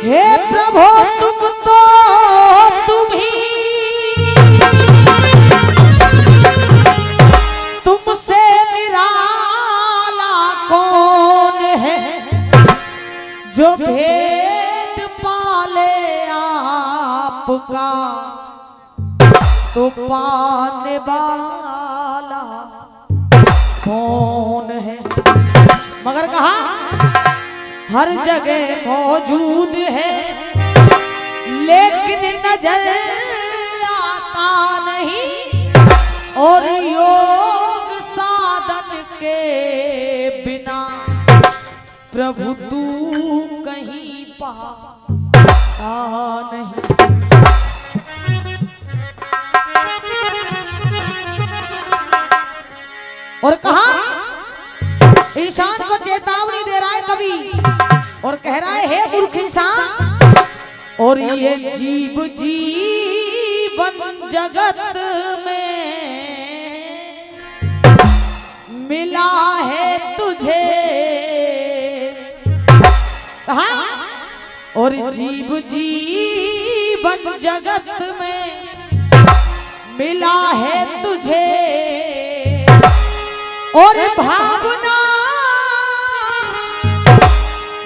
हे प्रभु तुम तो तुम्ही, तुमसे निराला कौन है, जो भेद पाले आपका तो पाने वाला कौन है। मगर कहा हर जगह मौजूद है, लेकिन नजर आता नहीं, और योग साधन के बिना प्रभु तू कहीं पाता नहीं। और कहा इंसान को चेतावनी दे रहा है कभी, और कह रहा है हे मूर्ख इंसान, और ये जीव जीवन जगत में मिला है तुझे। कहा और जीव जीवन जगत में मिला है तुझे, और भावना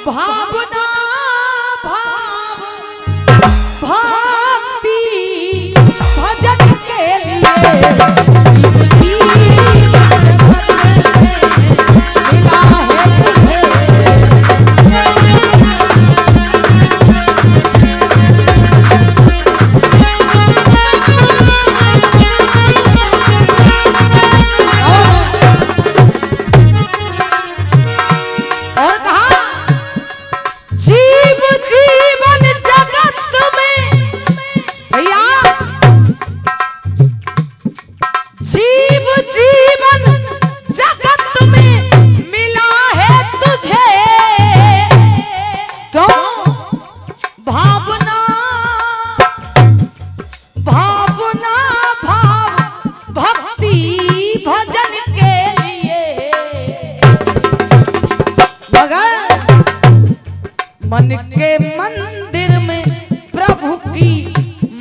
भावना भाव भक्ति भजन के लिए मिला है तुझे। मन के मंदिर में प्रभु की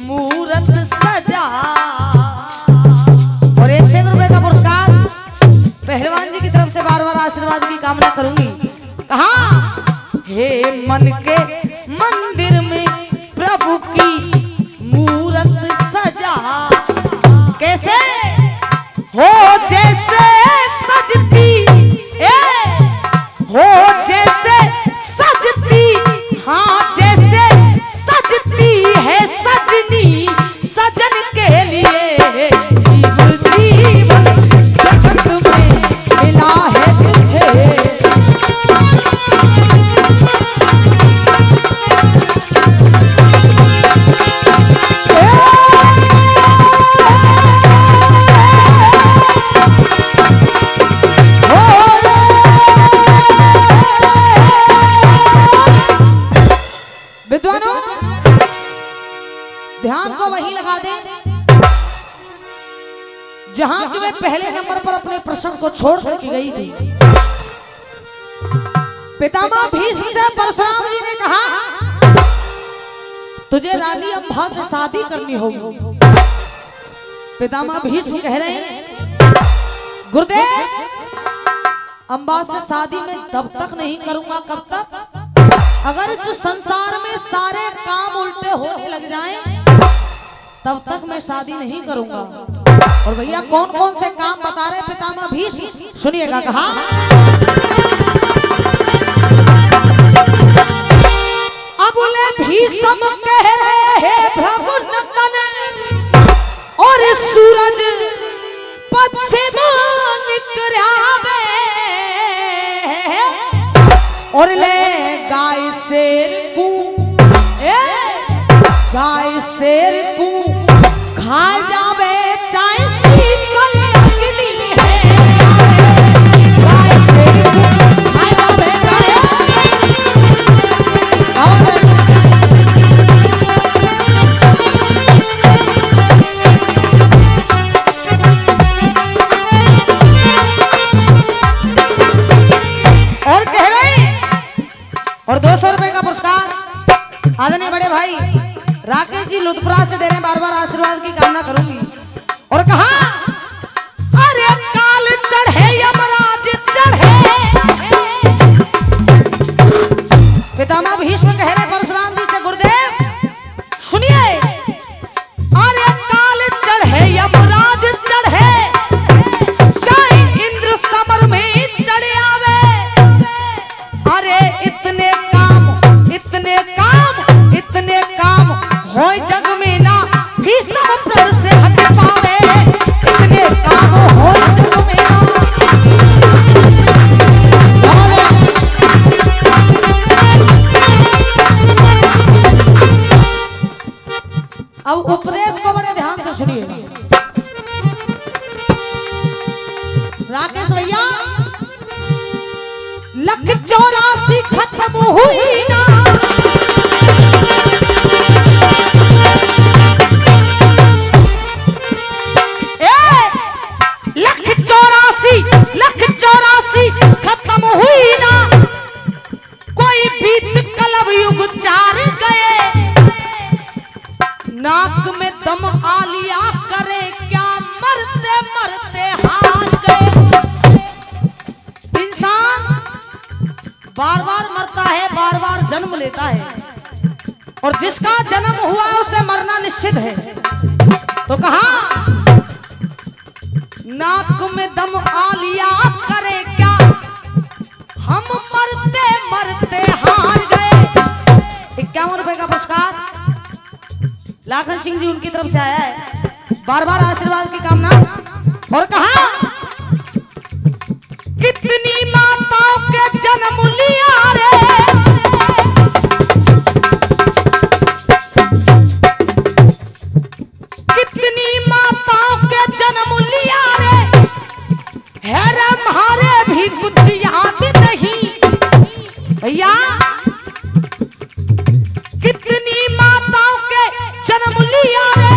मूरत सजा, और 100 रुपए का पुरस्कार पहलवान जी की तरफ से बार बार आशीर्वाद की कामना करूंगी। कहा हे मन के मंदिर में प्रभु की मूरत सजा, कैसे हो जैसे सजती हो जैसे सजती, हाँ जैसे सजती है सजनी सजन के लिए, जीव जीवन जगत में मिला है तुझे। विद्वानों ध्यान को वहीं लगा दें जहां कि मैं पहले नंबर पर अपने प्रश्न को छोड़ करके गई थी। पितामह भीष्म से परशुराम जी ने कहा तुझे रानी अंबा से शादी करनी होगी। पितामह भीष्म कह रहे हैं गुरुदेव अंबा से शादी मैं तब तक नहीं करूंगा, कब तक अगर इस संसार में सारे काम उल्टे होने लग जाएं, तब तक मैं शादी नहीं करूंगा। और भैया कौन कौन से काम बता रहे पितामह भीष्म, सुनिएगा। कहा अबुले भीष्म कह रहे हैं भृगुनंदन, और सूरज पश्चिम निकरावे, और ले गाय शेर को गाय शेर को खा जावे चाहे शीतल अग्नि है, गाय शेर को खा जावे चाहे। और 200 रुपए का पुरस्कार भाई राकेश जी लुधिपुरा से दे रहे हैं, बार बार आशीर्वाद की कामना करूंगी। और कहा अरे काल चढ़े यमराज चढ़े, पितामह भीष्म कह रहे परशुराम जी से गुरुदेव सुनिए, अरे काल चढ़े यमराज चढ़े, चाहे इंद्र समर में चढ़ आवे, अरे इतने काम हो जग में ना भीष्म प्रण से हट पावे, इतने काम हो जग में ना। अब उपदेश को बड़े ध्यान से सुनिए राकेश भैया। 184 खत्म हुई ना, खत्म हुई ना, कोई बीत कलव युग चार गए, नाक में दम आलिया करे क्या, मरते मरते हार गए। इंसान बार बार मरता है, बार बार जन्म लेता है, और जिसका जन्म हुआ उसे मरना निश्चित है। तो कहा नाक में दम आलिया करे क्या, हम मरते मरते हार गए। 51 रुपए का पुरस्कार लाखन सिंह जी उनकी तरफ से आया है, बार बार आशीर्वाद की कामना। और कहा कितनी माताओं के जन्म लिया रे, कितनी माताओं के जन्म लिया रे, है हमारे भी कुछ याद नहीं भैया, कितनी माताओं के जन्म लिया रे,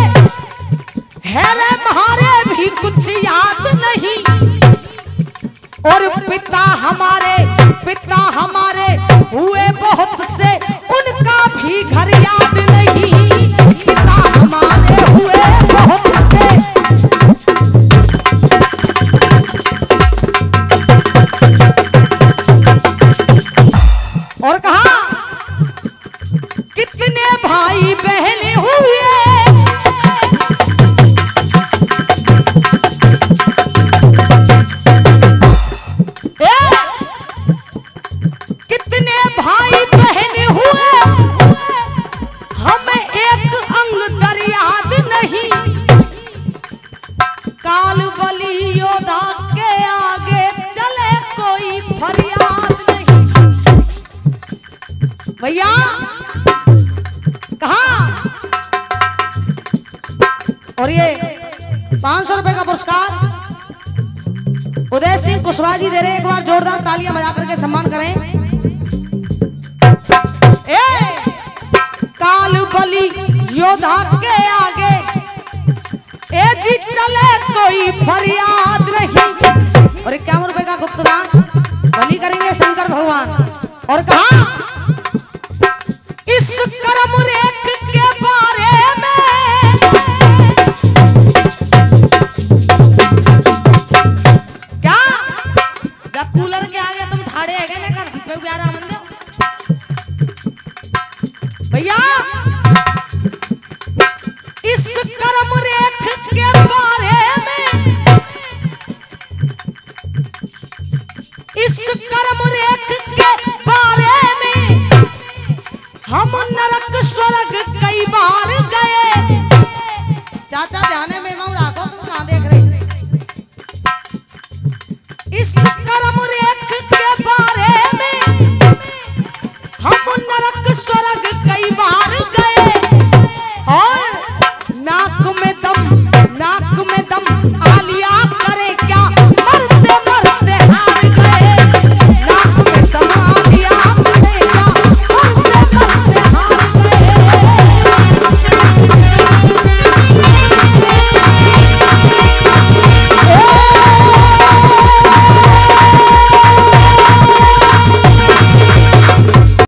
है हमारे भी कुछ याद नहीं, और पिता हमारे हुए बहुत से, उनका भी घर याद नहीं, पिता हमारे हुए बहुत से। और कहा कितने भाई बहन हुए, कितने भाई बहन हुए, हमें एक अंग दर याद नहीं, काल बलि योद्धा के आगे चले कोई फरियाद नहीं भैया। कहा और ये 500 रुपए का पुरस्कार उदय सिंह कुशवाहा जी दे रहे हैं, एक बार जोरदार तालियां बजा करके सम्मान करें। काल बलि योद्धा के आगे ए जी चले कोई फरियाद नहीं, और 51 रुपए का गुप्तदान बलि करेंगे शंकर भगवान। और कहा इस कर्म रेख के बारे में क्या, जब कूलर के आगे तुम ठाड़े है ना कर प्यारा मंदिर भैया, इस कर्म रेख के बारे में, इस कर्म रेख के बारे में, हम नरक स्वर्ग कई बार गए। चाचा ध्यान में राखो, तुम कहां देख रहे? इस कर्म